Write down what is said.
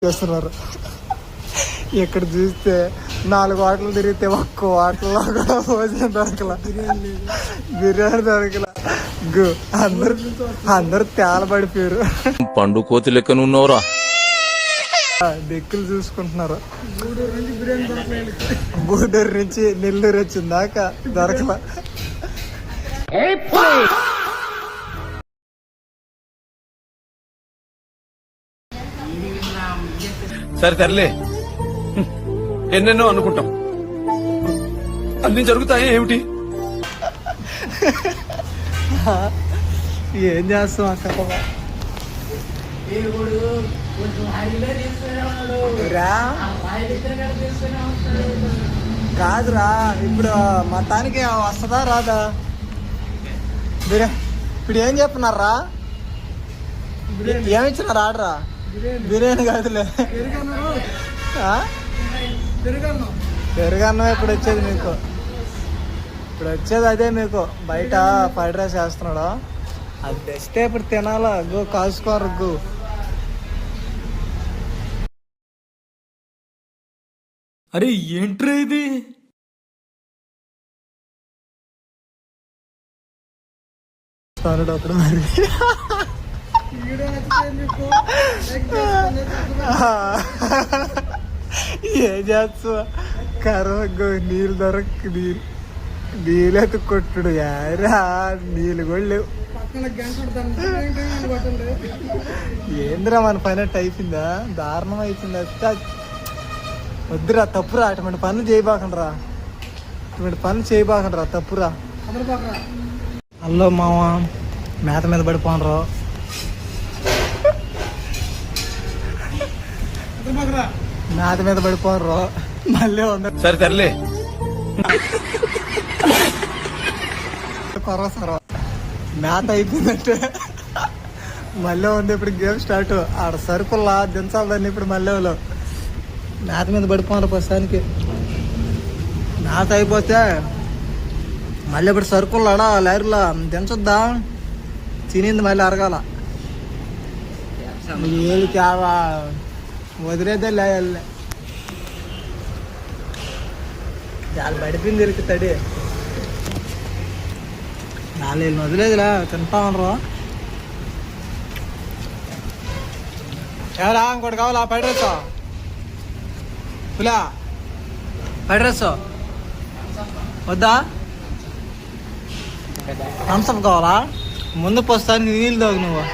చేస్తున్నారు. ఇక్కడ చూస్తే 4 హోటలు తిరిగితే ఒక్క హోటల్లో కూడా భోజనం దొరకల, బిర్యానీ దొరకల. అందరు తేలబడిపోయారు. పండు కోతి లెక్కన ఉన్నవరా. దిక్కులు చూసుకుంటున్నారు. గూడూరు నుంచి నెల్లూరు వచ్చింది దాకా దొరకల. సరే తరలే, ఎన్నెన్నో అనుకుంటాం, అన్ని జరుగుతాయి ఏమిటి? ఏం చేస్తాం అక్క? కాదురా, ఇప్పుడు మొత్తానికి వస్తుందా రాదా? ఇప్పుడు ఏం చెప్తున్నారా? ఏమిచ్చినారు ఆర్డరా? బిర్యానీ కాదులే, పెరుగన్నం. ఇప్పుడు వచ్చేది మీకు, ఇప్పుడు వచ్చేది అదే మీకు. బయట ఫ్రైడ్ రైస్ వేస్తున్నాడు, అది తెస్తే ఇప్పుడు తినాలా. గో కాసుకోరు గో. అరే ఏంట్రా ఇది? అప్పుడు మరి ఏం చేస్తా? కరవగో నీళ్ళు దొరక, నీళ్ళైతే కొట్టుడు యారా, నీళ్ళు కూడా లేవు. ఏందిరా మన పని అట్ట అయిపోయిందా? దారుణం అయిపోయింది. వద్దురా, తప్పురా. అటువంటి పనులు చేయబాకండ్రా, ఇటువంటి పనులు చేయబాకండ్రా, తప్పురా. హలో మామ, మేత మీద పడిపోనరా. మేత మీద పడిపోనరా, మళ్ళీ ఉంది. సరే తరలే, కొరసరా. మేత అయిపోయిందంటే మళ్ళీ ఉంది. ఇప్పుడు గేమ్ స్టార్ట్. ఆడ సరుకుల్లా దించాలని ఇప్పుడు మళ్ళీ మేత మీద పడిపోనరు. ప్రస్తుతానికి మేత అయిపోతే మళ్ళీ ఇప్పుడు సరుకుల్లాడా లారీలా దించొద్దా? తినింది మళ్ళీ అరగాల. ఏళ్ళు కావా వదిలేదే లేయాలి. చాలా పడిపోయింది ఇరుకుతాడి. 4 ఏళ్ళు వదిలేదులే, తింటా ఉండరు. ఎవరా ఇంకోటి కావాలా? ఫ్రైడ్ రైస్ పులా, ఫ్రైడ్ రైస్ వద్దా? థమ్స్ అప్ కావాలా? ముందు ప్రస్తుతానికి నీళ్ళు తాగు నువ్వు.